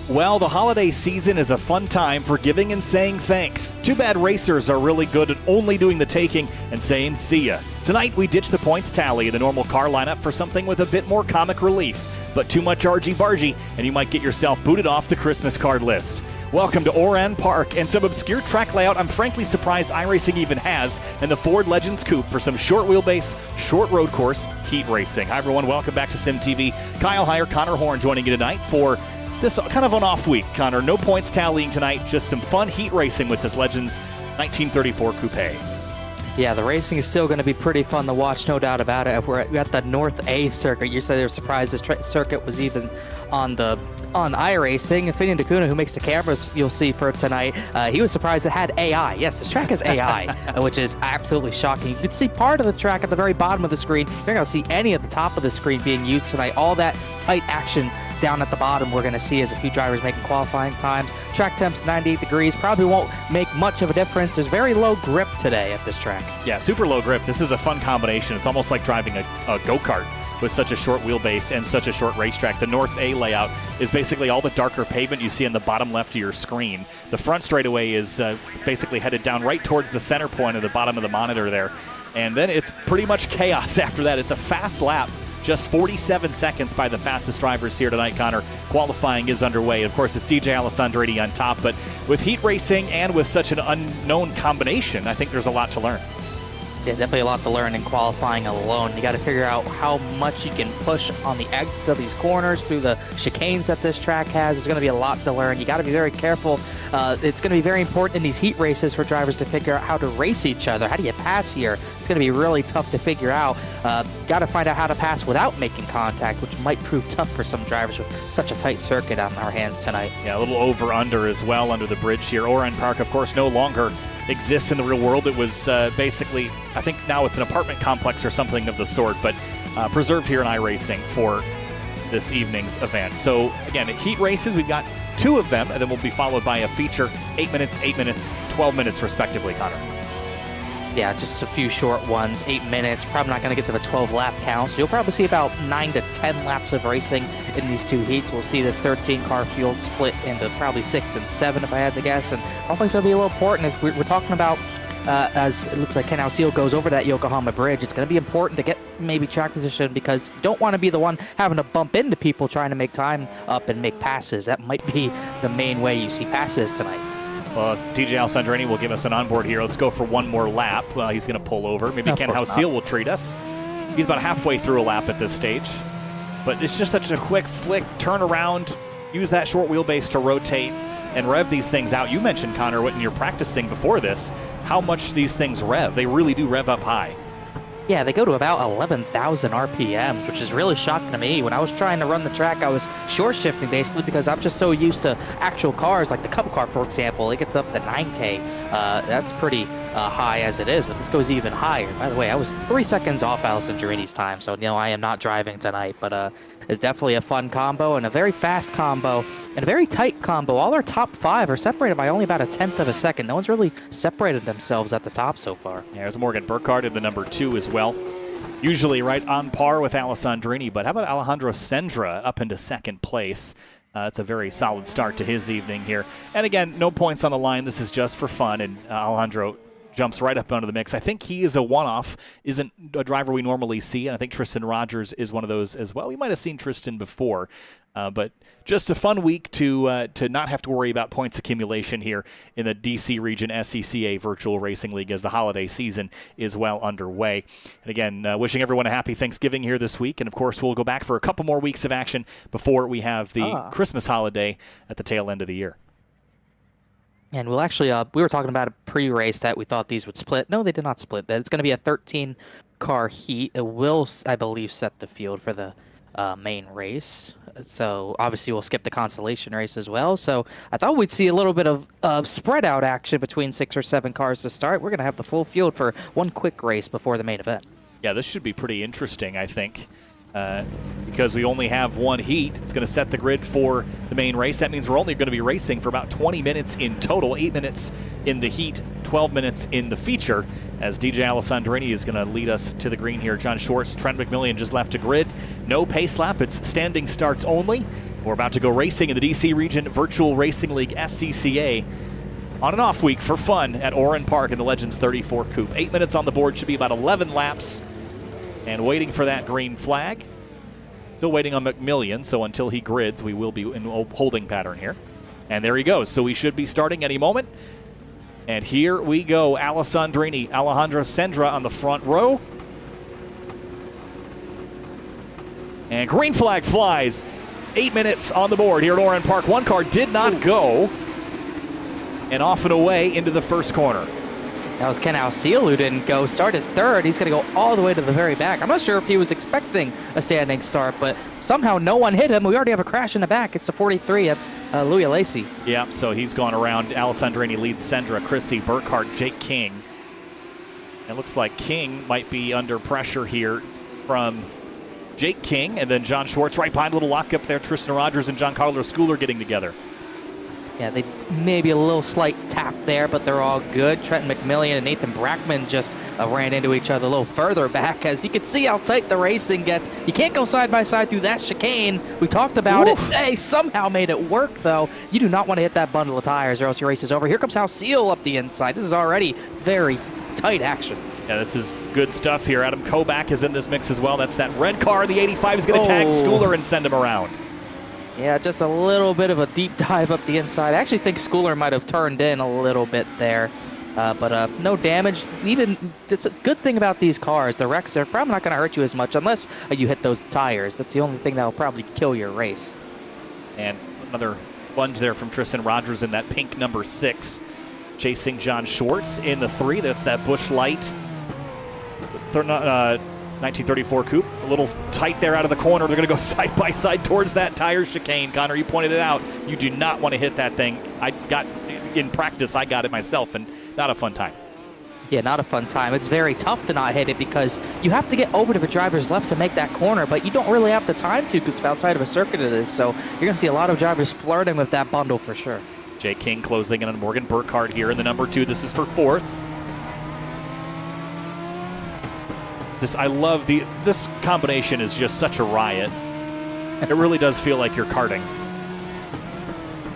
Well, the holiday season is a fun time for giving and saying thanks. Too bad racers are really good at only doing the taking and saying see ya. Tonight, we ditch the points tally in the normal car lineup for something with a bit more comic relief. But too much argy-bargy, and you might get yourself booted off the Christmas card list. Welcome to Oran Park and some obscure track layout I'm frankly surprised iRacing even has, and the Ford Legends Coupe for some short wheelbase, short road course heat racing. Hi everyone, welcome back to Sim TV. Kyle Heyer, Connor Horn joining you tonight for this kind of an off week, Connor. No points tallying tonight, just some fun heat racing with this Legends 1934 Coupe. Yeah, the racing is still going to be pretty fun to watch, no doubt about it. We're at the North A circuit. You said they were surprised this circuit was even on iRacing. Finian DeCuna, who makes the cameras you'll see for tonight, he was surprised it had AI. Yes, this track has AI, which is absolutely shocking. You can see part of the track at the very bottom of the screen. You're not going to see any at the top of the screen being used tonight. All that tight action down at the bottom we're going to see as a few drivers making qualifying times. Track temps 98 degrees, probably won't make much of a difference. There's very low grip today at this track. Yeah, super low grip. This is a fun combination. It's almost like driving a go-kart with such a short wheelbase and such a short racetrack. The North A layout is basically all the darker pavement you see in the bottom left of your screen. The front straightaway is basically headed down right towards the center point of the bottom of the monitor there. And then it's pretty much chaos after that. It's a fast lap. Just 47 seconds by the fastest drivers here tonight, Connor. Qualifying is underway. Of course, it's DJ Alessandrini on top, but with heat racing and with such an unknown combination, I think there's a lot to learn. Yeah, definitely a lot to learn in qualifying alone. You got to figure out how much you can push on the exits of these corners through the chicanes that this track has. There's going to be a lot to learn. You got to be very careful. It's going to be very important in these heat races for drivers to figure out how to race each other. How do you pass here? It's going to be really tough to figure out. Got to find out how to pass without making contact, which might prove tough for some drivers with such a tight circuit on our hands tonight. Yeah, a little over-under as well under the bridge here. Oran Park, of course, no longer exists in the real world. It was basically, I think now it's an apartment complex or something of the sort, but preserved here in iRacing for this evening's event. So again, heat races, we've got 2 of them, and then we'll be followed by a feature, 8 minutes, 12 minutes respectively, Connor. Yeah, just a few short ones, 8 minutes. Probably not going to get to the 12-lap count, so you'll probably see about 9 to 10 laps of racing in these 2 heats. We'll see this 13-car field split into probably 6 and 7, if I had to guess, and probably going to be a little important if we're talking about, as it looks like Ken Alceel goes over that Yokohama bridge, it's going to be important to get maybe track position because you don't want to be the one having to bump into people trying to make time up and make passes. That might be the main way you see passes tonight. Well, DJ Alessandrini will give us an onboard here. Let's go for one more lap. He's going to pull over. Maybe Ken Alceel will treat us. He's about halfway through a lap at this stage. But it's just such a quick flick, turn around, use that short wheelbase to rotate and rev these things out. You mentioned, Connor, when you're practicing before this, how much these things rev. They really do rev up high. Yeah, they go to about 11,000 RPMs, which is really shocking to me. When I was trying to run the track, I was short shifting basically because I'm just so used to actual cars, like the Cup car, for example. It gets up to 9K. That's pretty high as it is, but this goes even higher. By the way, I was 3 seconds off Alessandrini's time, so no, I am not driving tonight, but it's definitely a fun combo and a very fast combo and a very tight combo. All our top 5 are separated by only about 1/10 of a second. No one's really separated themselves at the top so far. Yeah, there's Morgan Burkhardt in the number 2 as well. Usually right on par with Alessandrini, but how about Alejandro Sendra up into 2nd place? It's a very solid start to his evening here. And again, no points on the line. This is just for fun, and Alejandro jumps right up onto the mix. I think he is a one-off, isn't a driver we normally see, and I think Tristan Rogers is one of those as well. We might have seen Tristan before, but just a fun week to not have to worry about points accumulation here in the DC region SCCA Virtual Racing League as the holiday season is well underway. And again, wishing everyone a happy Thanksgiving here this week, and of course we'll go back for a couple more weeks of action before we have the Christmas holiday at the tail end of the year. And we'll actually, we were talking about a pre-race that we thought these would split. No, they did not split. It's going to be a 13-car heat. It will, I believe, set the field for the main race. So obviously we'll skip the constellation race as well. So I thought we'd see a little bit of spread out action between 6 or 7 cars to start. We're going to have the full field for one quick race before the main event. Yeah, this should be pretty interesting, I think. Because we only have one heat. It's going to set the grid for the main race. That means we're only going to be racing for about 20 minutes in total, 8 minutes in the heat, 12 minutes in the feature, as DJ Alessandrini is going to lead us to the green here. John Schwartz, Trent McMillan just left a grid. No pace lap. It's standing starts only. We're about to go racing in the DC Region Virtual Racing League SCCA on an off week for fun at Oran Park in the Legends 34 Coupe. 8 minutes on the board, should be about 11 laps. And waiting for that green flag. Still waiting on McMillian, so until he grids, we will be in holding pattern here. And there he goes, so we should be starting any moment. And here we go, Alessandrini, Alejandro Sendra on the front row. And green flag flies. 8 minutes on the board here at Oran Park. One car did not go. And off and away into the first corner. That was Ken Alciel who didn't go. Started third. He's going to go all the way to the very back. I'm not sure if he was expecting a standing start, but somehow no one hit him. We already have a crash in the back. It's the 43. That's Louis Lacey. Yeah, so he's gone around. Alessandrini leads Sendra, Chrissy, Burkhart, Jake King. It looks like King might be under pressure here from Jake King, and then John Schwartz right behind. A little lockup there. Tristan Rogers and Giancarlo Schooler getting together. Yeah, they maybe a little slight tap there, but they're all good. Trenton McMillian and Nathan Brackman just ran into each other a little further back. As you can see how tight the racing gets. You can't go side by side through that chicane. We talked about it. They somehow made it work, though. You do not want to hit that bundle of tires or else your race is over. Here comes Alciel up the inside. This is already very tight action. Yeah, this is good stuff here. Adam Kobach is in this mix as well. That's that red car. The 85 is going to tag Schooler and send him around. Yeah, just a little bit of a deep dive up the inside. I actually think Schooler might have turned in a little bit there, but no damage. Even it's a good thing about these cars. The wrecks are probably not going to hurt you as much unless you hit those tires. That's the only thing that will probably kill your race. And another lunge there from Tristan Rogers in that pink number 6, chasing John Schwartz in the 3. That's that Busch Light 1934 Coupe. A little tight there out of the corner. They're going to go side by side towards that tire chicane. Connor, you pointed it out. You do not want to hit that thing. In practice, I got it myself, and not a fun time. Yeah, not a fun time. It's very tough to not hit it because you have to get over to the driver's left to make that corner, but you don't really have the time to because it's outside of a circuit it is. So you're going to see a lot of drivers flirting with that bundle for sure. Jay King closing in on Morgan Burkhart here in the number 2. This is for 4th. I love this combination is just such a riot. It really does feel like you're karting.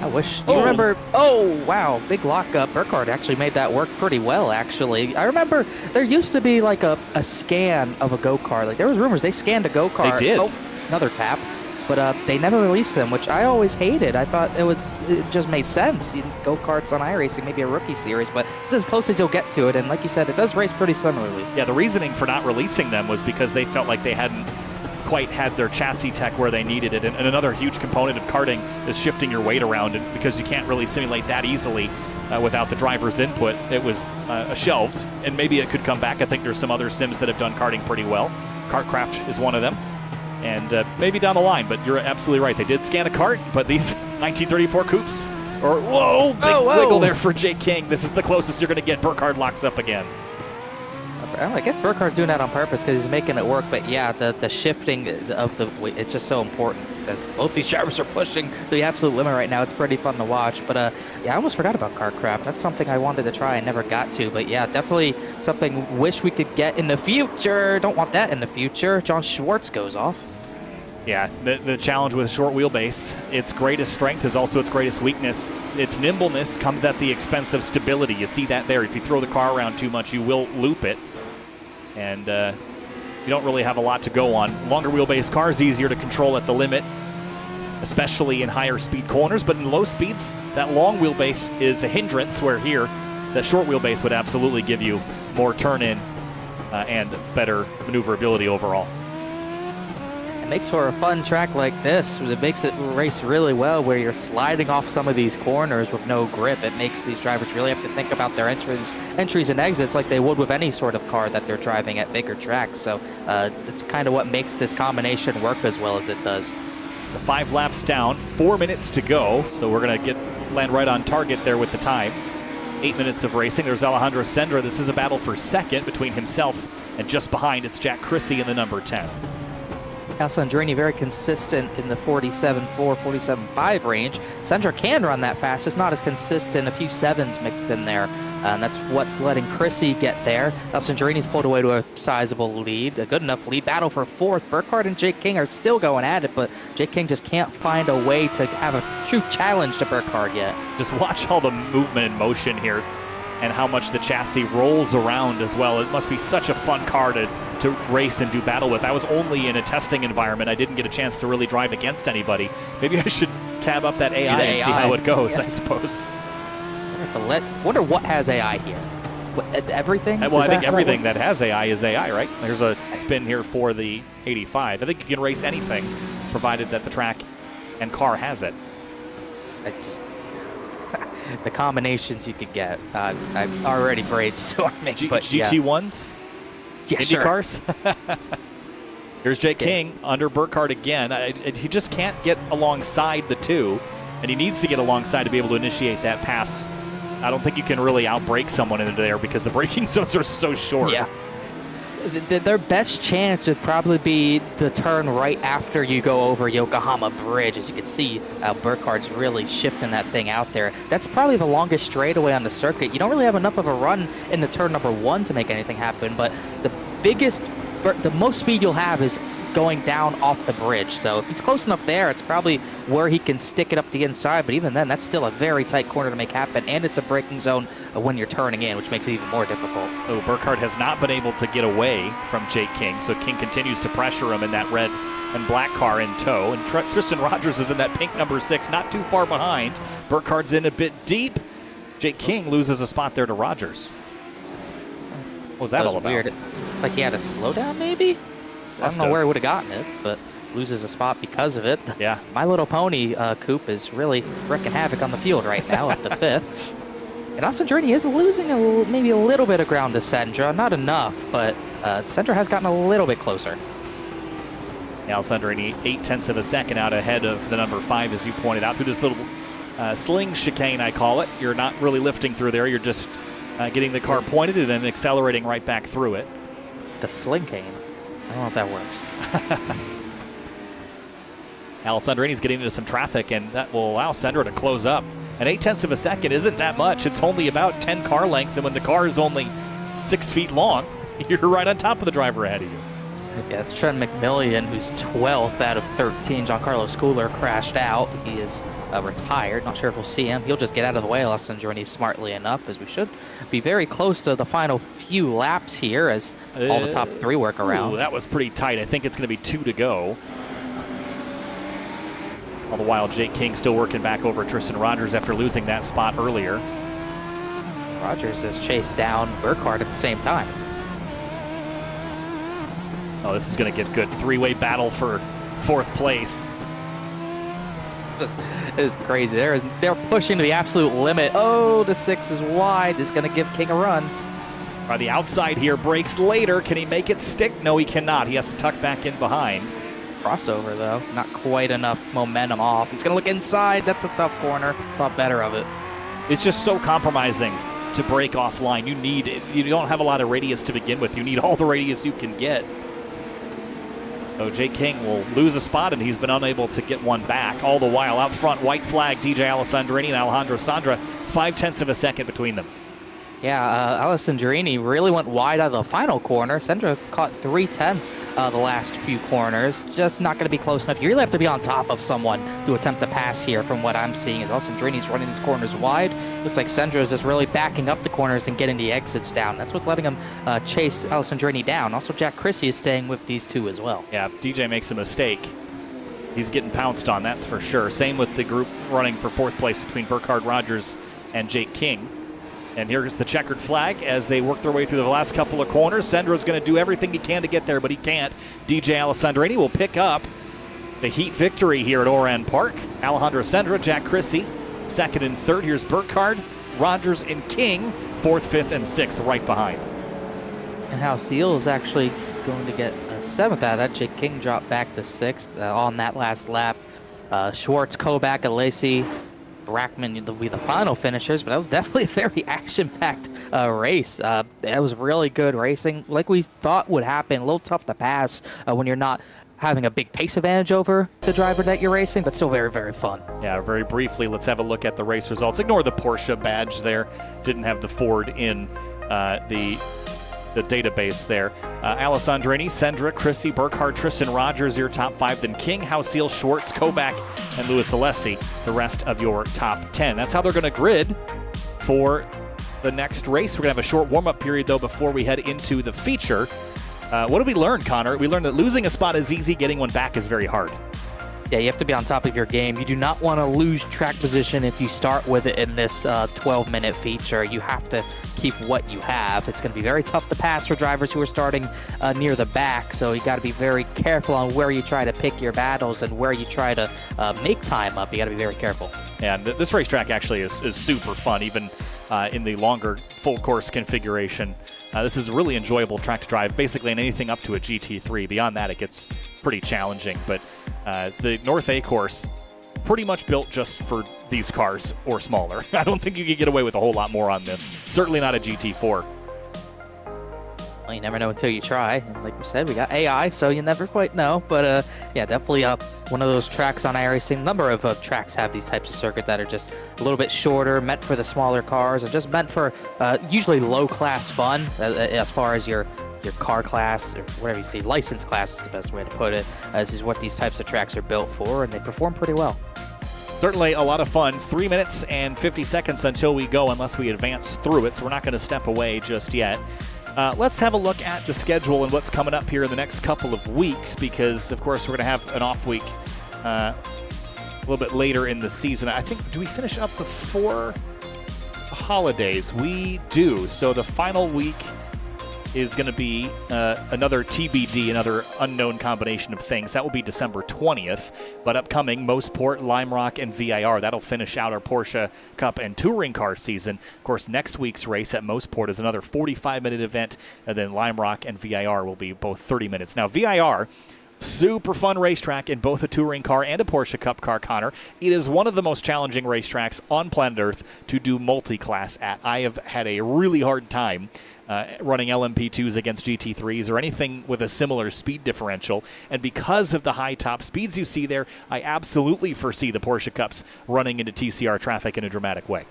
I wish you remember. Oh, wow. Big lockup. Burkhart actually made that work pretty well, actually. I remember there used to be like a scan of a go-kart. Like there was rumors they scanned a go-kart. They did. Oh, another tap. But they never released them, which I always hated. I thought it just made sense. Go-karts on iRacing, maybe a rookie series, but this is as close as you'll get to it. And like you said, it does race pretty similarly. Yeah, the reasoning for not releasing them was because they felt like they hadn't quite had their chassis tech where they needed it. And another huge component of karting is shifting your weight around, and because you can't really simulate that easily without the driver's input, it was shelved. And maybe it could come back. I think there's some other sims that have done karting pretty well. Kartcraft is one of them. And maybe down the line, but you're absolutely right. They did scan a cart, but these 1934 Coupes, big wiggle there for Jake King. This is the closest you're going to get. Burkhart locks up again. I guess Burkhart's doing that on purpose because he's making it work, but yeah, the shifting of the weight, it's just so important. As both these drivers are pushing the absolute limit right now. It's pretty fun to watch, but yeah, I almost forgot about Kartcraft. That's something I wanted to try and never got to, but yeah, definitely something wish we could get in the future. Don't want that in the future. John Schwartz goes off. Yeah, the challenge with a short wheelbase, its greatest strength is also its greatest weakness. Its nimbleness comes at the expense of stability. You see that there. If you throw the car around too much, you will loop it. And you don't really have a lot to go on. Longer wheelbase cars easier to control at the limit, especially in higher speed corners. But in low speeds, that long wheelbase is a hindrance, where here, that short wheelbase would absolutely give you more turn-in and better maneuverability overall. It makes for a fun track like this. It makes it race really well where you're sliding off some of these corners with no grip. It makes these drivers really have to think about their entries and exits like they would with any sort of car that they're driving at bigger tracks. So it's kind of what makes this combination work as well as it does. So 5 laps down, 4 minutes to go. So we're going to land right on target there with the time. 8 minutes of racing. There's Alejandro Sendra. This is a battle for second between himself and just behind it's Jack Chrissy in the number 10. Alessandrini very consistent in the 47.4, 47.5 range. Sendra can run that fast, just not as consistent. A few sevens mixed in there, and that's what's letting Chrissy get there. Alessandrini's pulled away to a sizable lead, a good enough lead. Battle for fourth. Burkhardt and Jake King are still going at it, but Jake King just can't find a way to have a true challenge to Burkhardt yet. Just watch all the movement and motion here and how much the chassis rolls around as well. It must be such a fun car to race and do battle with. I was only in a testing environment. I didn't get a chance to really drive against anybody. Maybe I should tab up that AI and see how it goes, I suppose. Wonder what has AI here. Everything? Well, I think everything that has AI is AI, right? There's a spin here for the 85. I think you can race anything, provided that the track and car has it. The combinations you could get. I'm already brainstorming. But GT1s? Yeah, Indy cars? Here's Jake King under Burkhardt again. He just can't get alongside the two, and he needs to get alongside to be able to initiate that pass. I don't think you can really outbrake someone into there because the braking zones are so short. Yeah. Their best chance would probably be the turn right after you go over Yokohama Bridge. As you can see, Burkhardt's really shifting that thing out there. That's probably the longest straightaway on the circuit. You don't really have enough of a run in the turn number one to make anything happen, but the most speed you'll have is going down off the bridge. So if he's close enough there, it's probably where he can stick it up the inside. But even then, that's still a very tight corner to make happen. And it's a braking zone when you're turning in, which makes it even more difficult. Oh, Burkhardt has not been able to get away from Jake King. So King continues to pressure him in that red and black car in tow. And Tristan Rogers is in that pink number 6, not too far behind. Burkhardt's in a bit deep. Jake King loses a spot there to Rogers. What was that all about? Weird. Like he had a slowdown, maybe? I don't know where he would have gotten it, but loses a spot because of it. Yeah. My Little Pony coupe is really wreaking havoc on the field right now at the 5th. And Alessandrini is losing maybe a little bit of ground to Sendra. Not enough, but Sendra has gotten a little bit closer. Alessandrini 0.8 of a second out ahead of the number 5, as you pointed out, through this little sling chicane, I call it. You're not really lifting through there. You're just getting the car pointed and then accelerating right back through it. The sling cane. I don't know if that works. Alessandrini's getting into some traffic, and that will allow Sendra to close up. And 0.8 of a second isn't that much. It's only about 10 car lengths, and when the car is only 6 feet long, you're right on top of the driver ahead of you. Yeah, it's Trent McMillian, who's 12th out of 13. Giancarlo Schooler crashed out. He is retired. Not sure if we'll see him. He'll just get out of the way. Alessandrini smartly enough, as we should be very close to the final few laps here as all the top 3 work around. Ooh, that was pretty tight. I think it's going to be 2 to go. All the while, Jake King still working back over Tristan Rogers after losing that spot earlier. Rogers has chased down Burkhardt at the same time. Oh, this is going to get good. 3-way battle for 4th place. This is crazy. They're pushing to the absolute limit. Oh, the 6 is wide. It's going to give King a run. By the outside here, breaks later. Can he make it stick? No, he cannot. He has to tuck back in behind. Crossover, though. Not quite enough momentum off. He's going to look inside. That's a tough corner. Thought better of it. It's just so compromising to break offline. You don't have a lot of radius to begin with. You need all the radius you can get. So Jake King will lose a spot, and he's been unable to get one back. All the while, out front, white flag, DJ Alessandrini and Alejandro Sandra, 0.5 of a second between them. Yeah, Alessandrini really went wide out of the final corner. Sandra caught 0.3 the last few corners. Just not going to be close enough. You really have to be on top of someone to attempt to pass here from what I'm seeing as Alessandrini's running these corners wide. Looks like Sandra is just really backing up the corners and getting the exits down. That's what's letting him chase Alessandrini down. Also, Jack Chrissy is staying with these two as well. Yeah, if DJ makes a mistake, he's getting pounced on, that's for sure. Same with the group running for 4th place between Burkhardt, Rogers, and Jake King. And here's the checkered flag as they work their way through the last couple of corners. Sendra's going to do everything he can to get there, but he can't. DJ Alessandrini will pick up the heat victory here at Oran Park. Alejandro Sendra, Jack Chrissy, 2nd and 3rd. Here's Burkhardt, Rogers, and King, 4th, 5th, and 6th, right behind. And how Seal is actually going to get a 7th out of that. Jake King dropped back to 6th on that last lap. Schwartz, Kobach, and Lacey, Brackman will be the final finishers, but that was definitely a very action-packed race. That was really good racing, like we thought would happen. A little tough to pass when you're not having a big pace advantage over the driver that you're racing, but still very, very fun. Yeah, very briefly, let's have a look at the race results. Ignore the Porsche badge there. Didn't have the Ford in the database there. Alessandrini, Sendra, Chrissy, Burkhardt, Tristan Rogers, your top 5. Then King, Hausiel, Schwartz, Kobach, and Louis Alessi, the rest of your top 10. That's how they're going to grid for the next race. We're going to have a short warm-up period, though, before we head into the feature. What did we learn, Connor? We learned that losing a spot is easy, getting one back is very hard. Yeah, you have to be on top of your game. You do not want to lose track position if you start with it in this 12-minute feature. You have to keep what you have. It's going to be very tough to pass for drivers who are starting near the back, so you got to be very careful on where you try to pick your battles and where you try to make time up. You got to be very careful. Yeah, and this racetrack actually is super fun, even in the longer full course configuration. This is a really enjoyable track to drive, basically in anything up to a GT3. Beyond that, it gets pretty challenging, but the North A course, pretty much built just for these cars or smaller. I don't think you could get away with a whole lot more on this. Certainly not a GT4. Well, you never know until you try. And like we said, we got AI, so you never quite know. But yeah, definitely one of those tracks on iRacing. A number of tracks have these types of circuit that are just a little bit shorter, meant for the smaller cars, and just meant for usually low-class fun as far as your car class, or whatever you say, license class is the best way to put it. This is what these types of tracks are built for, and they perform pretty well. Certainly a lot of fun. 3 minutes and 50 seconds until we go, unless we advance through it, so we're not going to step away just yet. Let's have a look at the schedule and what's coming up here in the next couple of weeks, because, of course, we're going to have an off week a little bit later in the season. I think, do we finish up before the holidays? We do. So the final week is going to be another TBD, another unknown combination of things. That will be December 20th. But upcoming, Mostport, Lime Rock, and VIR. That'll finish out our Porsche Cup and Touring Car season. Of course, next week's race at Mostport is another 45-minute event, and then Lime Rock and VIR will be both 30 minutes. Now, VIR, super fun racetrack in both a touring car and a Porsche Cup car, Connor. It is one of the most challenging racetracks on planet Earth to do multi-class at. I have had a really hard time running LMP2s against GT3s or anything with a similar speed differential. And because of the high top speeds you see there, I absolutely foresee the Porsche Cups running into TCR traffic in a dramatic way.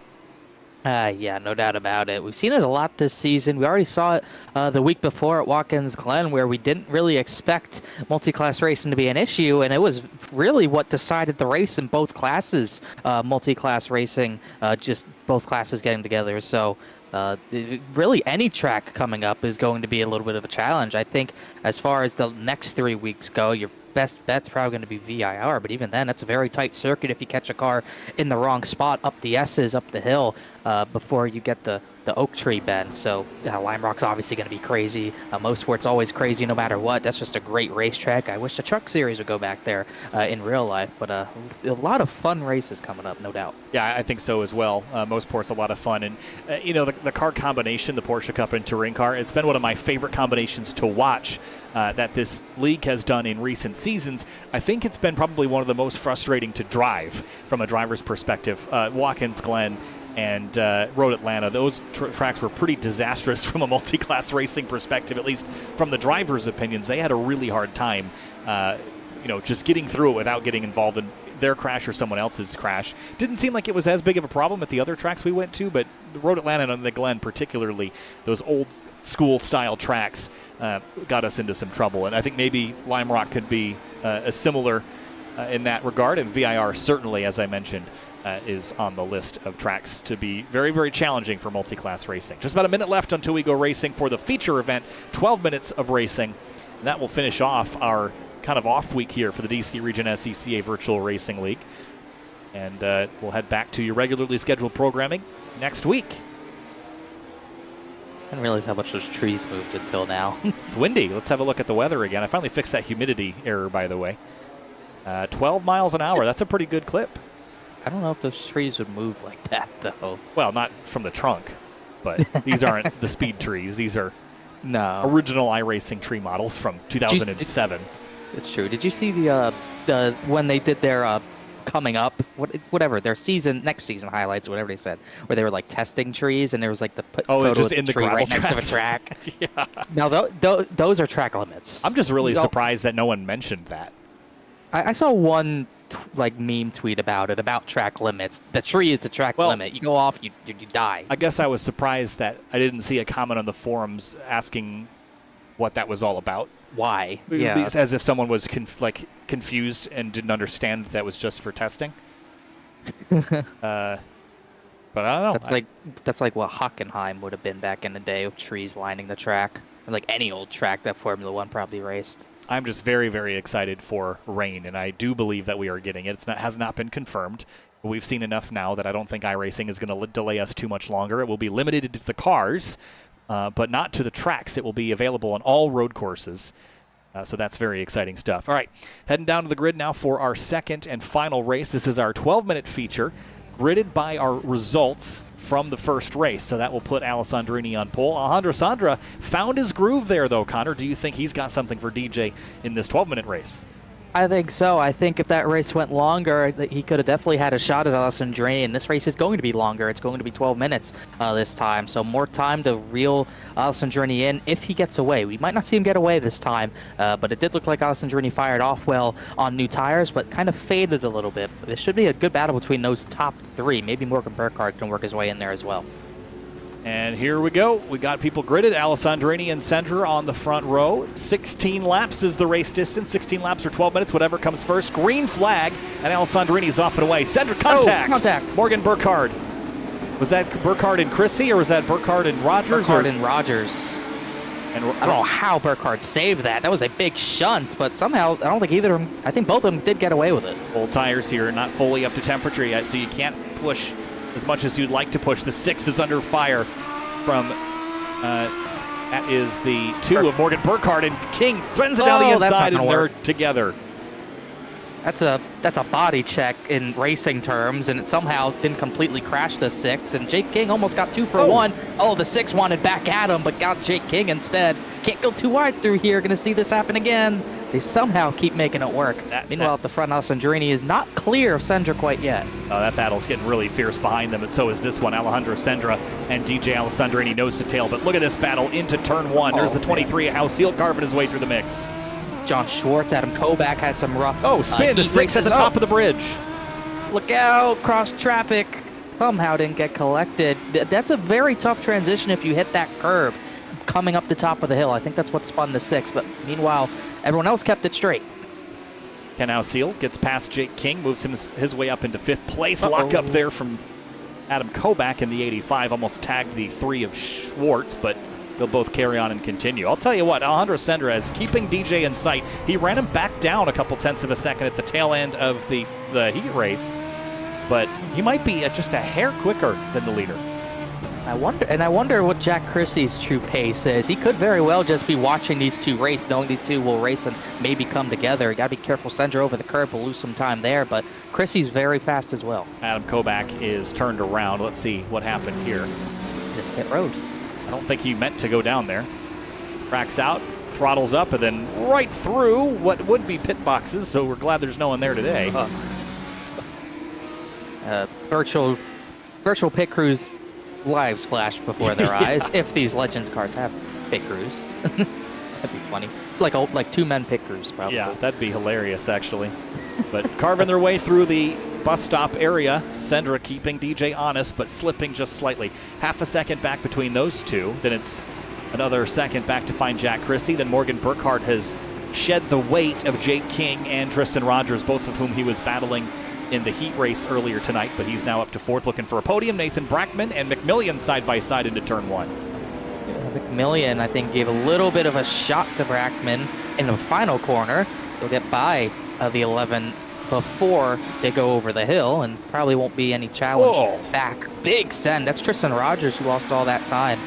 Yeah, no doubt about it. We've seen it a lot this season. We already saw it the week before at Watkins Glen, where we didn't really expect multi-class racing to be an issue, and it was really what decided the race in both classes, multi-class racing, just both classes getting together. So really any track coming up is going to be a little bit of a challenge. I think as far as the next 3 weeks go, your best bet's probably going to be VIR, but even then, that's a very tight circuit if you catch a car in the wrong spot up the S's, up the hill, before you get the Oak Tree bend. So Lime Rock's obviously going to be crazy. Mostport's always crazy no matter what. That's just a great racetrack. I wish the Truck Series would go back there in real life, but a lot of fun races coming up, no doubt. Yeah, I think so as well. Mostport's a lot of fun. And, the car combination, the Porsche Cup and Touring Car, it's been one of my favorite combinations to watch that this league has done in recent seasons. I think it's been probably one of the most frustrating to drive from a driver's perspective. Watkins Glen and Road Atlanta, those tracks were pretty disastrous from a multi-class racing perspective, at least from the drivers' opinions. They had a really hard time, just getting through it without getting involved in their crash or someone else's crash. Didn't seem like it was as big of a problem at the other tracks we went to, but Road Atlanta and the Glen particularly, those old school style tracks got us into some trouble. And I think maybe Lime Rock could be a similar in that regard, and VIR certainly, as I mentioned, is on the list of tracks to be very, very challenging for multi-class racing. Just about a minute left until we go racing for the feature event, 12 minutes of racing. And that will finish off our kind of off week here for the DC Region SCCA Virtual Racing League. And we'll head back to your regularly scheduled programming next week. I didn't realize how much those trees moved until now. It's windy. Let's have a look at the weather again. I finally fixed that humidity error, by the way. 12 miles an hour. That's a pretty good clip. I don't know if those trees would move like that, though. Well, not from the trunk, but these aren't the speed trees. These are original iRacing tree models from 2007. It's true. Did you see the when they did their coming up, whatever their next season highlights, whatever they said, where they were like testing trees, and there was like the photo just of in the tree gravel right next to a tracks. track. Yeah. Now those are track limits. I'm just really surprised that no one mentioned that. I saw one like meme tweet about it, about track limits. The tree is the track limit. You go off, you die. I guess I was surprised that I didn't see a comment on the forums asking what that was all about. Why? Yeah. As if someone was confused and didn't understand that was just for testing. But I don't know. That's like what Hockenheim would have been back in the day, with trees lining the track. Like any old track that Formula One probably raced. I'm just very, very excited for rain, and I do believe that we are getting it. It has not been confirmed. But we've seen enough now that I don't think iRacing is going to delay us too much longer. It will be limited to the cars, but not to the tracks. It will be available on all road courses. So that's very exciting stuff. All right, heading down to the grid now for our second and final race. This is our 12-minute feature, gridded by our results from the first race. So that will put Alessandrini on pole. Alejandro Sandra found his groove there, though, Connor. Do you think he's got something for DJ in this 12-minute race? I think so. I think if that race went longer, he could have definitely had a shot at Alessandrini, and this race is going to be longer. It's going to be 12 minutes this time, so more time to reel Alessandrini in if he gets away. We might not see him get away this time, but it did look like Alessandrini fired off well on new tires, but kind of faded a little bit. There should be a good battle between those top three. Maybe Morgan Burkhardt can work his way in there as well. And here we go. We got people gridded. Alessandrini and Sendra on the front row. 16 laps is the race distance. 16 laps or 12 minutes, whatever comes first. Green flag, and Alessandrini's off and away. Sendra, contact. Oh, contact. Morgan Burkhardt. Was that Burkhardt and Chrissy, or was that Burkhardt and Rogers? Burkhardt and Rogers. And I don't know how Burkhardt saved that. That was a big shunt, but somehow I don't think either of them, I think both of them did get away with it. Old tires here, not fully up to temperature yet, so you can't push as much as you'd like to push. The 6 is under fire from, that is the 2 of Morgan Burkhardt, and King threads it down the inside, and they're together. That's a body check in racing terms, and it somehow didn't completely crash the 6, and Jake King almost got 2 for 1. Oh, the 6 wanted back at him, but got Jake King instead. Can't go too wide through here. Gonna see this happen again. They somehow keep making it work. Meanwhile, at the front, Alessandrini is not clear of Sendra quite yet. That battle's getting really fierce behind them, and so is this one. Alejandro Sendra and DJ Alessandrini nose to tail. But look at this battle into turn 1. There's the 23 of House Heel carving his way through the mix. John Schwartz, Adam Kovac had some rough. Spin the 6 at the top of the bridge. Look out, cross traffic. Somehow didn't get collected. That's a very tough transition if you hit that curb coming up the top of the hill. I think that's what spun the 6, but meanwhile, everyone else kept it straight. Ken Ausiel gets past Jake King, moves his way up into 5th place. Lock up there from Adam Kovac in the 85. Almost tagged the 3 of Schwartz, but they'll both carry on and continue. I'll tell you what, Alejandro Sendra is keeping DJ in sight. He ran him back down a couple tenths of a second at the tail end of the heat race, but he might be just a hair quicker than the leader. I wonder what Jack Chrissie's true pace is. He could very well just be watching these two race, knowing these two will race and maybe come together. You got to be careful. Sendra over the curb will lose some time there, but Chrissie's very fast as well. Adam Kovac is turned around. Let's see what happened here. He's in pit road. I don't think he meant to go down there. Cracks out, throttles up, and then right through what would be pit boxes, so we're glad there's no one there today. Virtual pit crews lives flash before their eyes, if these Legends cars have pit crews. That'd be funny. Like 2 men pit crews, probably. Yeah, that'd be hilarious, actually. But carving their way through the bus stop area, Sendra keeping DJ honest, but slipping just slightly. Half a second back between those two. Then it's another second back to find Jack Chrissy. Then Morgan Burkhardt has shed the weight of Jake King and Tristan Rogers, both of whom he was battling in the heat race earlier tonight, but he's now up to 4th looking for a podium. Nathan Brackman and McMillian side by side into turn 1. McMillian, I think, gave a little bit of a shot to Brackman in the final corner. He'll get by the 11 before they go over the hill, and probably won't be any challenge back. Big send. That's Tristan Rogers who lost all that time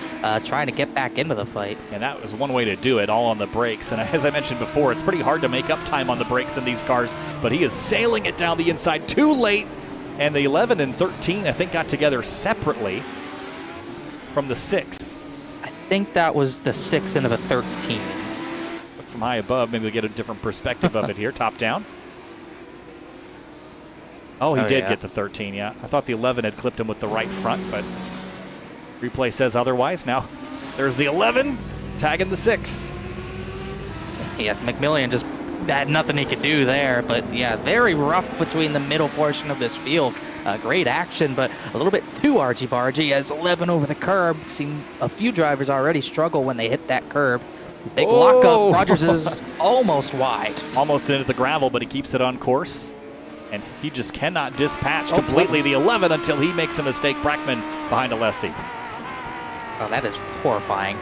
trying to get back into the fight. And that was one way to do it, all on the brakes. And as I mentioned before, it's pretty hard to make up time on the brakes in these cars, but he is sailing it down the inside too late. And the 11 and 13, I think, got together separately from the 6. I think that was the 6 into the 13. But from high above, maybe we'll get a different perspective of it here, top down. Oh, he did yeah. get the 13, yeah. I thought the 11 had clipped him with the right front, but replay says otherwise. Now there's the 11 tagging the 6. Yeah, McMillian just had nothing he could do there. But yeah, very rough between the middle portion of this field. Great action, but a little bit too argy-bargy as 11 over the curb. Seen a few drivers already struggle when they hit that curb. Big lockup. Rogers is almost wide. Almost into the gravel, but he keeps it on course. And he just cannot dispatch completely the 11 until he makes a mistake. Brackman behind Alessi. Oh, that is horrifying.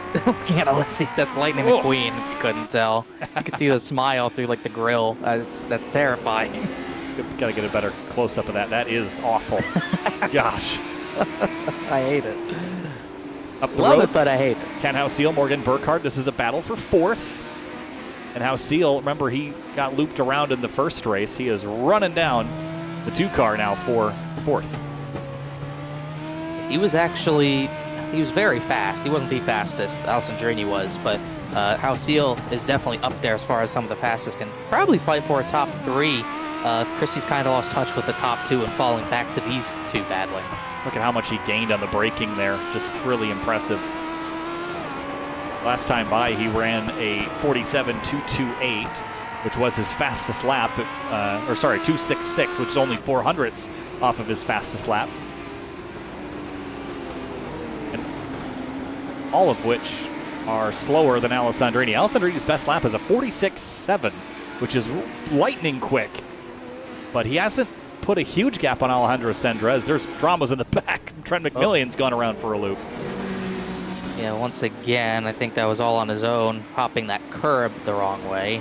Can't Alessi. That's Lightning McQueen, if you couldn't tell. You could see the smile through like the grill. That's terrifying. Got to get a better close-up of that. That is awful. Gosh. I hate it. Up the Love road. it, but I hate it. Ken House-Seal, Morgan Burkhardt. This is a battle for 4th. And House-Seal, remember, he got looped around in the first race. He is running down the 2 car now for 4th. He was very fast. He wasn't the fastest, Alessandrini was, but House-Seal is definitely up there as far as some of the fastest. Can probably fight for a top 3. Christie's kind of lost touch with the top 2 and falling back to these 2 battling. Look at how much he gained on the braking there. Just really impressive. Last time by, he ran a 47.228, which was his fastest lap, 2.66, which is only 400ths off of his fastest lap. And all of which are slower than Alessandrini. Alessandrini's best lap is a 46.7, which is lightning quick. But he hasn't put a huge gap on Alejandro Sendra as there's dramas in the back. Trent McMillian's gone around for a loop. Yeah, once again, I think that was all on his own, hopping that curb the wrong way.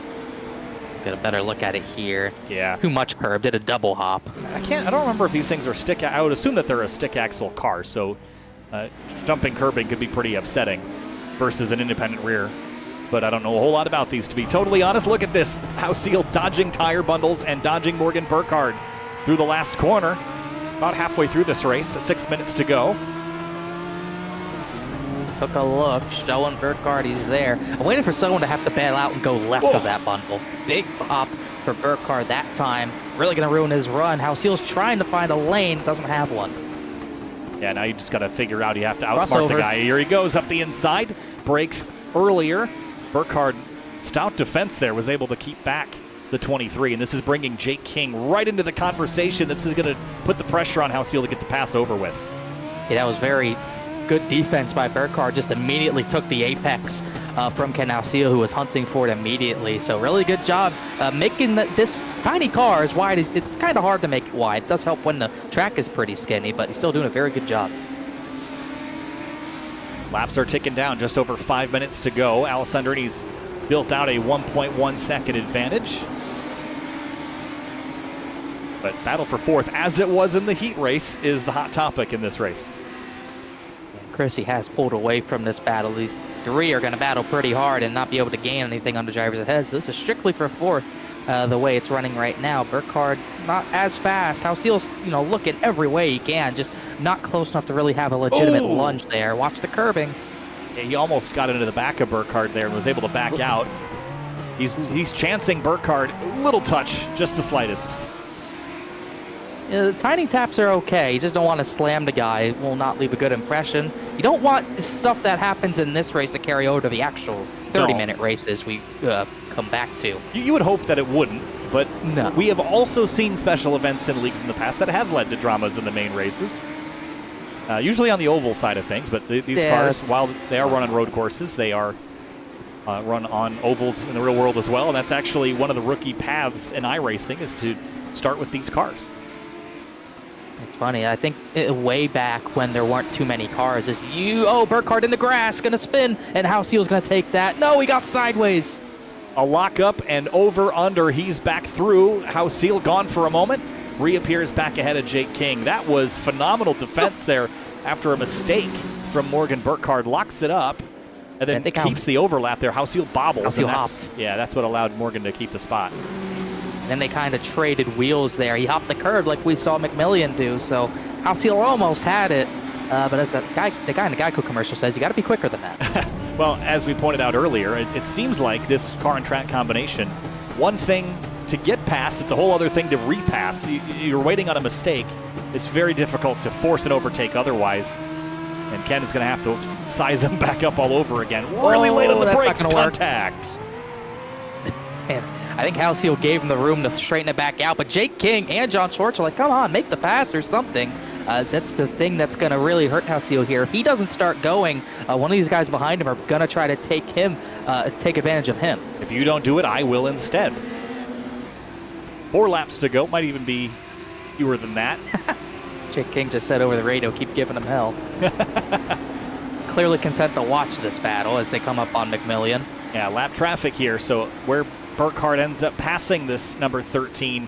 Get a better look at it here. Yeah. Too much curb, did a double hop. I don't remember if these things are stick. I would assume that they're a stick axle car, so jumping curbing could be pretty upsetting versus an independent rear. But I don't know a whole lot about these, to be totally honest. Look at this. House-Seal dodging tire bundles and dodging Morgan Burkhardt through the last corner. About halfway through this race, but 6 minutes to go. Took a look, showing Burkhardt he's there. I'm waiting for someone to have to bail out and go left of that bundle. Big pop for Burkhardt that time. Really going to ruin his run. House-Seal's trying to find a lane, doesn't have one. Yeah, now you just got to figure out you have to outsmart the guy. Here he goes up the inside. Brakes earlier. Burkhardt, stout defense there, was able to keep back the 23, and this is bringing Jake King right into the conversation. This is going to put the pressure on House-Seal to get the pass over with. Yeah, that was very good defense by Burkhardt. Just immediately took the apex from Ken House-Seal, who was hunting for it immediately. So really good job making this tiny car as wide as it's kind of hard to make it wide. It does help when the track is pretty skinny, but he's still doing a very good job. Laps are ticking down, just over 5 minutes to go. Alessandrini's built out a 1.1 second advantage. But battle for 4th, as it was in the heat race, is the hot topic in this race. Chrissy has pulled away from this battle. These 3 are going to battle pretty hard and not be able to gain anything on the drivers ahead. So this is strictly for 4th, the way it's running right now. Burkhardt not as fast. House-Seal's, looking every way he can, just not close enough to really have a legitimate lunge there. Watch the curbing. Yeah, he almost got into the back of Burkhardt there and was able to back out. He's chancing Burkhardt, little touch, just the slightest. The tiny taps are okay. You just don't want to slam the guy. It will not leave a good impression. You don't want stuff that happens in this race to carry over to the actual 30-minute races we come back to. You would hope that it wouldn't, but no. We have also seen special events in leagues in the past that have led to dramas in the main races. Usually on the oval side of things, but these cars, while they are run on road courses, they are run on ovals in the real world as well, and that's actually one of the rookie paths in iRacing is to start with these cars. It's funny. I think way back when there weren't too many cars, Burkhardt in the grass, going to spin, and House-Seal's going to take that. No, he got sideways. A lockup and over-under. He's back through. House-Seal gone for a moment. Reappears back ahead of Jake King. That was phenomenal defense there after a mistake from Morgan Burkhardt. Locks it up and then keeps the overlap there. House-Seal bobbles. House-Seal hopped. That's what allowed Morgan to keep the spot. Then they kind of traded wheels there. He hopped the curb like we saw McMillian do, so House-Seal almost had it. But as the guy in the Geico commercial says, you got to be quicker than that. Well, as we pointed out earlier, it seems like this car and track combination, one thing to get past. It's a whole other thing to repass. You're waiting on a mistake. It's very difficult to force an overtake otherwise. And Ken is going to have to size him back up all over again. Really late on the brakes, contact. Man, I think Halcyon gave him the room to straighten it back out, but Jake King and John Schwartz are like, come on, make the pass or something. That's the thing that's going to really hurt Halcyon here. If he doesn't start going, one of these guys behind him are going to try to take advantage of him. If you don't do it, I will instead. 4 laps to go, might even be fewer than that. Jake King just said over the radio, keep giving him hell. Clearly content to watch this battle as they come up on McMillian. Yeah, lap traffic here, so where Burkhardt ends up passing this number 13,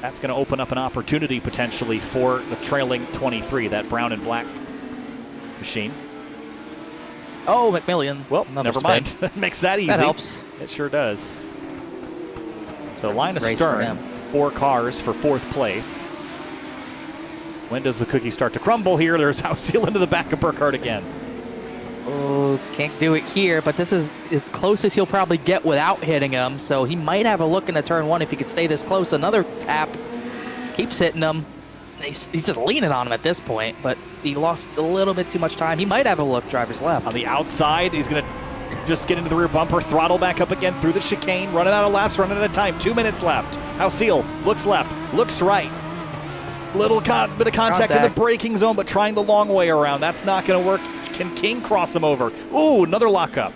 that's going to open up an opportunity potentially for the trailing 23, that brown and black machine. Oh, McMillian. Well, never mind. Makes that easy. That helps. It sure does. So line astern, 4 cars for 4th place. When does the cookie start to crumble here? There's Halcyon into the back of Burkhardt again. Oh, can't do it here, but this is as close as he'll probably get without hitting him, so he might have a look into turn 1 if he could stay this close. Another tap, keeps hitting him. He's just leaning on him at this point, but he lost a little bit too much time. He might have a look, driver's left. On the outside, he's going to just get into the rear bumper, throttle back up again through the chicane, running out of laps, running out of time. 2 minutes left. Halcyon looks left, looks right. Little bit of contact in the braking zone, but trying the long way around. That's not going to work. Can King cross him over? Ooh, another lockup.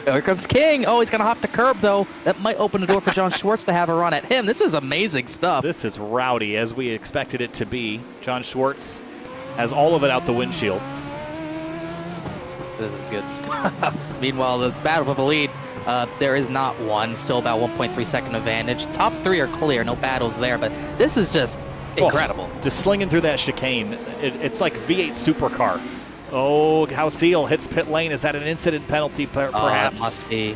Here comes King. Oh, he's going to hop the curb, though. That might open the door for John Schwartz to have a run at him. This is amazing stuff. This is rowdy, as we expected it to be. John Schwartz has all of it out the windshield. This is good stuff. Meanwhile, the battle for the lead, there is not one. Still about 1.3 second advantage. Top 3 are clear. No battles there, but this is just incredible. Just slinging through that chicane. It's like V8 supercar. Oh, Halcyon hits pit lane. Is that an incident penalty, perhaps? That must be.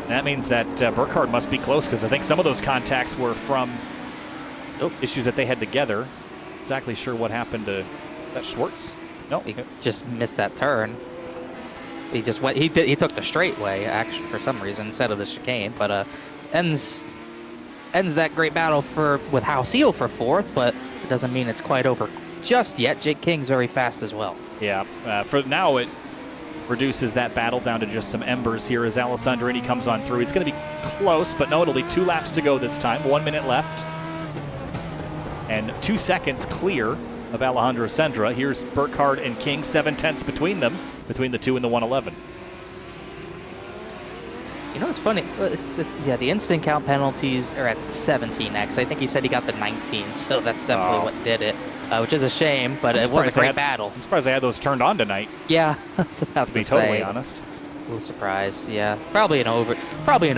That means that Burkhardt must be close, because I think some of those contacts were from issues that they had together. Exactly sure what happened to that Schwartz. No, he just missed that turn. He just went. He took the straightway actually for some reason instead of the chicane, but ends that great battle with Halcyon for 4th, but it doesn't mean it's quite over just yet. Jake King's very fast as well. Yeah, for now it reduces that battle down to just some embers here as Alessandrini comes on through. It's going to be close, but no, it'll be 2 laps to go this time. 1 minute left. And 2 seconds clear of Alejandro Sendra. Here's Burkhardt and King, 7/10 between them, between the 2 and the 111. You know what's funny? Yeah, the instant count penalties are at 17x. I think he said he got the 19, so that's definitely what did it, which is a shame, but it was a great battle. I'm surprised they had those turned on totally Yeah, I was about to be say. totally honest. A little surprised, yeah. Probably an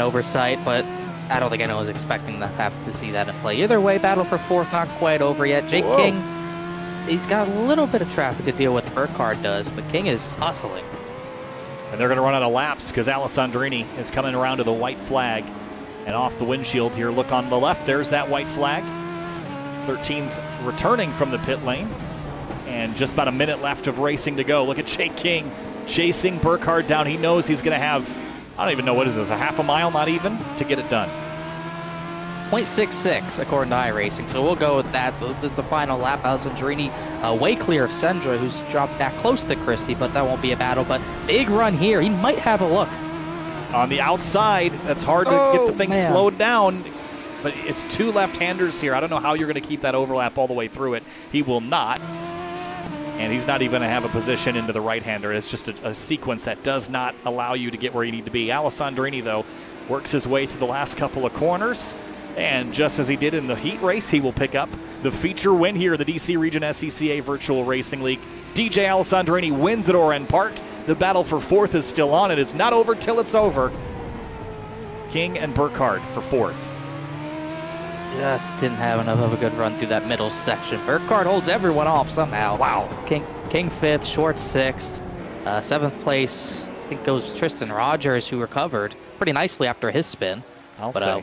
oversight, but I don't think anyone was expecting to have to see that in play. Either way, battle for 4th, not quite over yet. Jake King, he's got a little bit of traffic to deal with. Burkhardt does, but King is hustling. And they're going to run out of laps because Alessandrini is coming around to the white flag and off the windshield here. Look on the left, there's that white flag. 13's returning from the pit lane. And just about a minute left of racing to go. Look at Jake King chasing Burkhardt down. He knows he's going to have, I don't even know, what is this, a half a mile, not even, to get it done. 0.66 according to iRacing, so we'll go with that. So this is the final lap. Alessandrini way clear of Sendra, who's dropped back close to Christie, but that won't be a battle. But big run here. He might have a look. On the outside, that's hard to get the thing slowed down, but it's 2 left-handers here. I don't know how you're going to keep that overlap all the way through it. He will not, and he's not even going to have a position into the right-hander. It's just a sequence that does not allow you to get where you need to be. Alessandrini, though, works his way through the last couple of corners. And just as he did in the heat race, he will pick up the feature win here, the DC Region SCCA Virtual Racing League. DJ Alessandrini wins at Oran Park. The battle for 4th is still on. It is not over till it's over. King and Burkhardt for 4th. Just didn't have enough of a good run through that middle section. Burkhardt holds everyone off somehow. Wow. King 5th, Schwartz 6th. 7th place, I think, goes Tristan Rogers, who recovered pretty nicely after his spin. I'll say.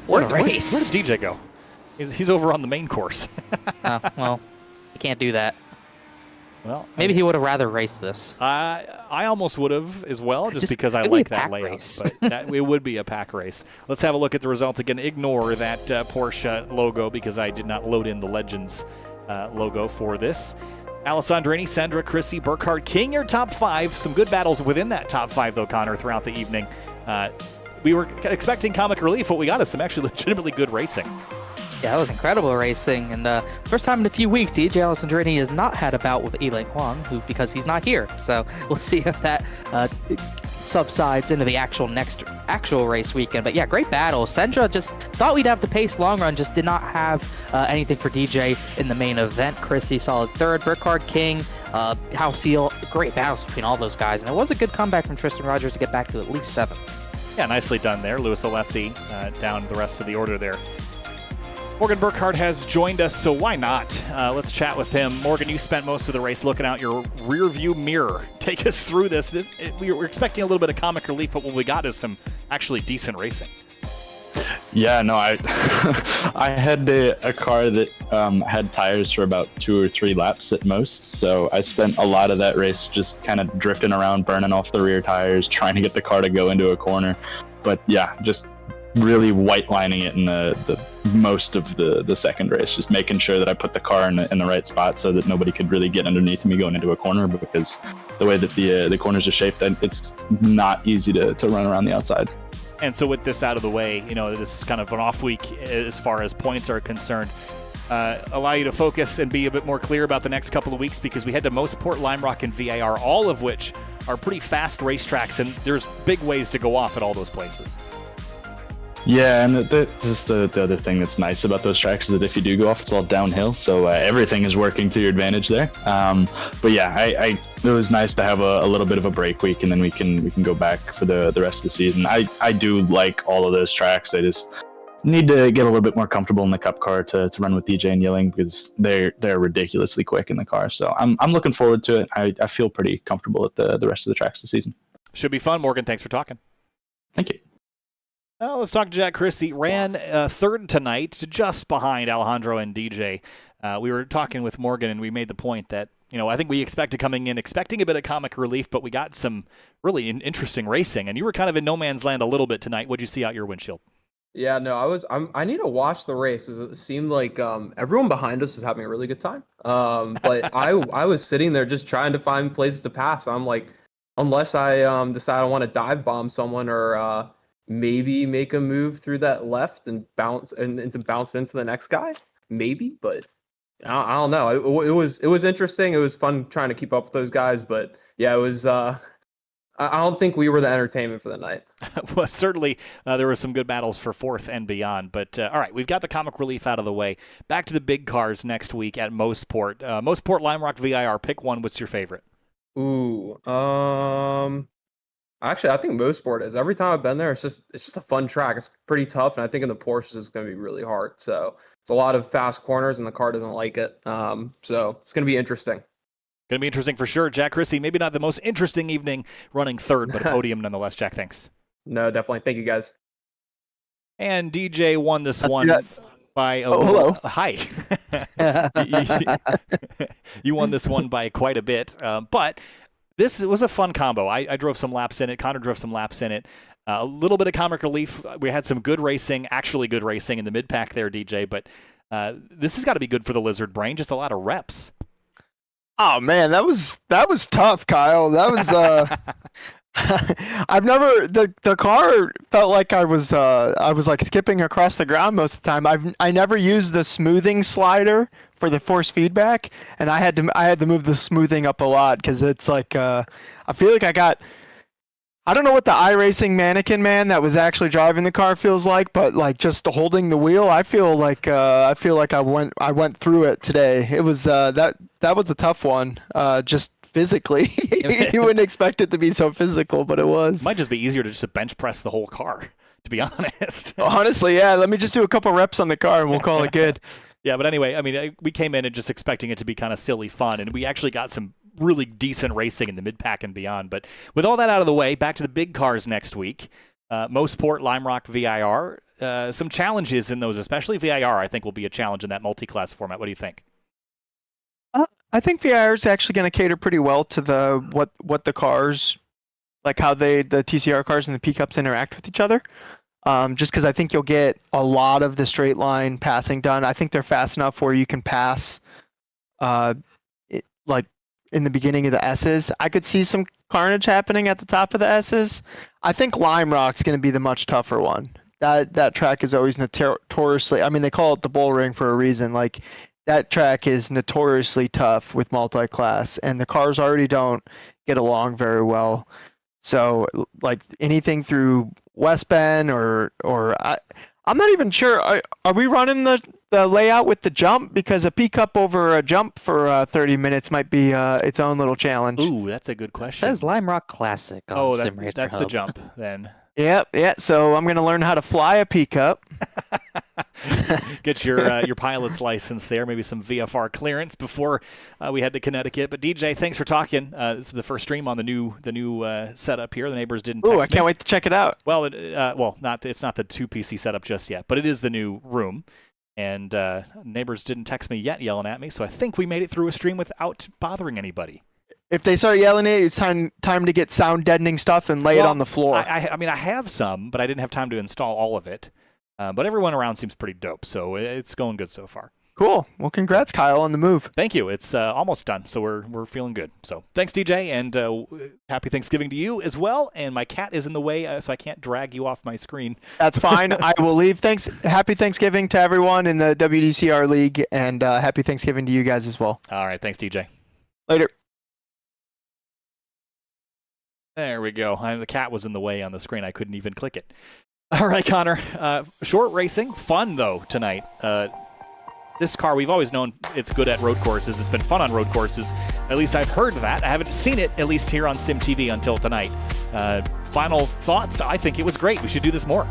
What a race. Where does DJ go? He's over on the main course. Well, you can't do that. Well, Maybe he would have rather raced this. I almost would have as well, just because I like that layout. But it would be a pack race. Let's have a look at the results again. Ignore that Porsche logo because I did not load in the Legends logo for this. Alessandrini, Sendra, Chrissy, Burkhardt, King, your top 5. Some good battles within that top 5, though, Connor, throughout the evening. We were expecting comic relief. What we got is some actually legitimately good racing. Yeah, that was incredible racing, and first time in a few weeks, DJ Alessandrini has not had a bout with Elaine Huang, because he's not here. So we'll see if that subsides into the actual race weekend. But yeah, great battle. Sendra just thought we'd have the pace long run, just did not have anything for DJ in the main event. Chrissy solid third, Burkhardt, King, Halcyon, great battles between all those guys, and it was a good comeback from Tristan Rogers to get back to at least 7. Yeah, nicely done there. Louis Alessi down the rest of the order there. Morgan Burkhardt has joined us, so why not? Let's chat with him. Morgan, you spent most of the race looking out your rear view mirror. Take us through this. We're expecting a little bit of comic relief, but what we got is some actually decent racing. Yeah, no, I I had a car that had tires for about 2 or 3 laps at most, so I spent a lot of that race just kind of drifting around, burning off the rear tires, trying to get the car to go into a corner. But yeah, just really white lining it in the most of the second race, just making sure that I put the car in the right spot so that nobody could really get underneath me going into a corner, because the way that the corners are shaped, it's not easy to run around the outside. And so with this out of the way, this is kind of an off week as far as points are concerned. Allow you to focus and be a bit more clear about the next couple of weeks, because we head to Mossport, Lime Rock, and VIR, all of which are pretty fast racetracks, and there's big ways to go off at all those places. Yeah, and this is the other thing that's nice about those tracks, is that if you do go off, it's all downhill, so everything is working to your advantage there. But yeah, it was nice to have a little bit of a break week, and then we can go back for the rest of the season. I do like all of those tracks. I just need to get a little bit more comfortable in the Cup car to run with DJ and Yelling, because they're ridiculously quick in the car. So I'm looking forward to it. I feel pretty comfortable at the rest of the tracks this season. Should be fun. Morgan, thanks for talking. Thank you. Let's talk to Jack Chrissy. Ran third tonight, just behind Alejandro and DJ. We were talking with Morgan, and we made the point that, I think we expected coming in expecting a bit of comic relief, but we got some really interesting racing. And you were kind of in no man's land a little bit tonight. What'd you see out your windshield? Yeah, no, I need to watch the race, because it seemed like everyone behind us was having a really good time. But I was sitting there just trying to find places to pass. I'm like, unless I decide I want to dive bomb someone, or maybe make a move through that left and bounce into the next guy, maybe. But I don't know. It was interesting. It was fun trying to keep up with those guys. But yeah, it was. I don't think we were the entertainment for the night. Well, certainly there were some good battles for fourth and beyond. But all right, we've got the comic relief out of the way. Back to the big cars next week at Mossport. Mossport, Lime Rock, VIR. Pick one. What's your favorite? Ooh, actually, I think Mossport is. Every time I've been there, it's just a fun track. It's pretty tough, and I think in the Porsches it's going to be really hard. So it's a lot of fast corners, and the car doesn't like it. So it's going to be interesting. Going to be interesting for sure. Jack Chrissy, maybe not the most interesting evening running third, but a podium nonetheless. Jack, thanks. No, definitely. Thank you, guys. And DJ won this one by hello. Hi. You won this one by quite a bit, but this was a fun combo. I drove some laps in it. Connor drove some laps in it. A little bit of comic relief. We had some good racing, actually good racing in the mid-pack there, DJ, but this has got to be good for the lizard brain. Just a lot of reps. Oh man, that was tough, Kyle. That was I've never the car felt like I was like skipping across the ground most of the time. I never used the smoothing slider for the force feedback, and I had to move the smoothing up a lot, because it's like I feel like I don't know what the iRacing mannequin man that was actually driving the car feels like, but like just holding the wheel, I feel like I went through it today. It was that was a tough one, just physically. You wouldn't expect it to be so physical, but it was. Might just be easier to just bench press the whole car, to be honest. Honestly, yeah. Let me just do a couple reps on the car and we'll call it good. Yeah, but anyway, I mean, we came in and just expecting it to be kind of silly fun, and we actually got some really decent racing in the mid-pack and beyond. But with all that out of the way, back to the big cars next week. Mossport, Lime Rock, VIR. Some challenges in those, especially VIR, I think will be a challenge in that multi-class format. What do you think? I think VIR is actually going to cater pretty well to the what the cars, like how the TCR cars and the pickups interact with each other. Just because I think you'll get a lot of the straight line passing done. I think they're fast enough where you can pass, like in the beginning of the S's. I could see some carnage happening at the top of the S's. I think Lime Rock's going to be the much tougher one. That track is always notoriously. I mean, they call it the bull ring for a reason. Like that track is notoriously tough with multi-class, and the cars already don't get along very well. So, like anything through West Bend or I'm not even sure. Are we running the layout with the jump? Because a pickup over a jump for 30 minutes might be its own little challenge. Ooh, that's a good question. It says Lime Rock Classic on Sim Racer that's the Hub. jump then. Yeah. So I'm gonna learn how to fly a pickup. Get your pilot's license there, maybe some VFR clearance before we head to Connecticut. But DJ, thanks for talking. This is the first stream on the new setup here. The neighbors didn't text Ooh, I can't wait to check it out. Well, it's not the 2PC setup just yet, but it is the new room. And neighbors didn't text me yet yelling at me, so I think we made it through a stream without bothering anybody. If they start yelling at you, it's time to get sound deadening stuff and lay it on the floor. I mean, I have some, but I didn't have time to install all of it. But everyone around seems pretty dope, so it's going good so far. Cool. Well, congrats, Kyle, on the move. Thank you. It's almost done, so we're feeling good. So thanks, DJ, and happy Thanksgiving to you as well. And my cat is in the way, so I can't drag you off my screen. That's fine. I will leave. Thanks. Happy Thanksgiving to everyone in the WDCR League, and happy Thanksgiving to you guys as well. All right. Thanks, DJ. Later. There we go. The cat was in the way on the screen. I couldn't even click it. All right, Connor. Short racing. Fun, though, tonight. This car, we've always known it's good at road courses. It's been fun on road courses. At least I've heard that. I haven't seen it, at least here on Sim TV, until tonight. Final thoughts? I think it was great. We should do this more.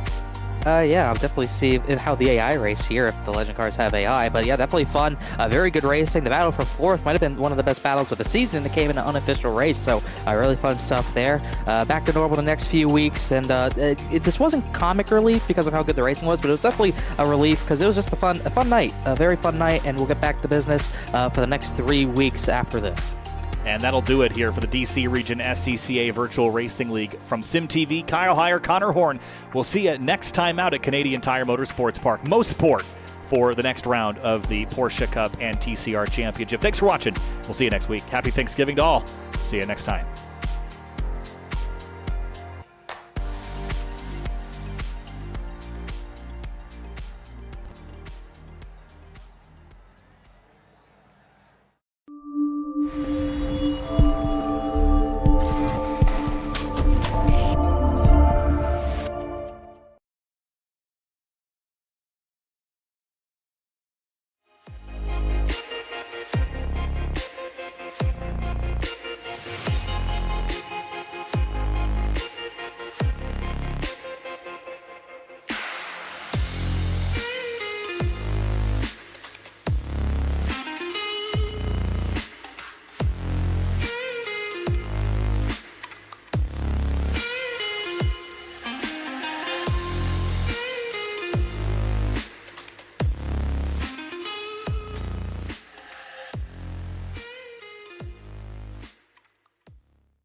Yeah, I'll definitely see how the AI race here if the Legend cars have AI. But yeah, definitely fun. Very good racing. The battle for fourth might have been one of the best battles of the season. It came in an unofficial race, so really fun stuff there. Back to normal the next few weeks, and this wasn't comic relief because of how good the racing was, but it was definitely a relief because it was just a fun night, a very fun night, and we'll get back to business for the next 3 weeks after this. And that'll do it here for the DC Region SCCA Virtual Racing League. From Sim TV, Kyle Heyer, Connor Horn. We'll see you next time out at Canadian Tire Motorsports Park. Most Sport for the next round of the Porsche Cup and TCR Championship. Thanks for watching. We'll see you next week. Happy Thanksgiving to all. See you next time.